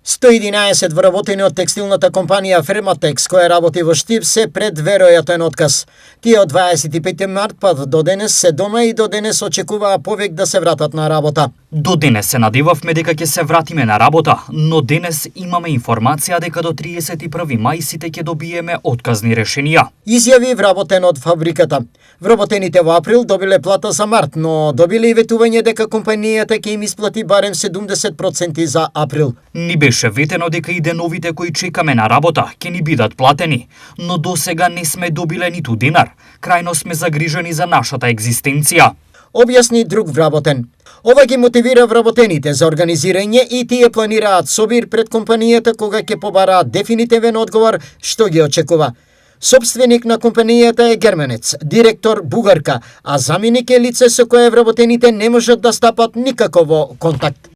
111 вработени од текстилната компанија Ферматекс, која работи во Штип, се пред веројатен отказ. Тие од 25 март па до денес се дома и до денес очекуваа повеќе да се вратат на работа. До денес се надевавме дека ќе се вратиме на работа, но денес имаме информација дека до 31 мај сите ќе добиеме отказни решенија. Изјави вработен од фабриката. Вработените во април добиле плата за март, но добиле и ветување дека компанијата ќе им исплати барем 70% за април. Ни беше ветено дека и деновите кои чекаме на работа ќе ни бидат платени, но досега не сме добиле ниту динар. Крајно сме загрижени за нашата екзистенција, објасни друг вработен. Ова ги мотивира вработените за организирање и тие планираат собир пред компанијата кога ќе побараат дефинитивен одговор што ги очекува. Собственик на компанијата е германец, директор бугарка, а заменик е лице со кое вработените не можат да стапат никако во контакт.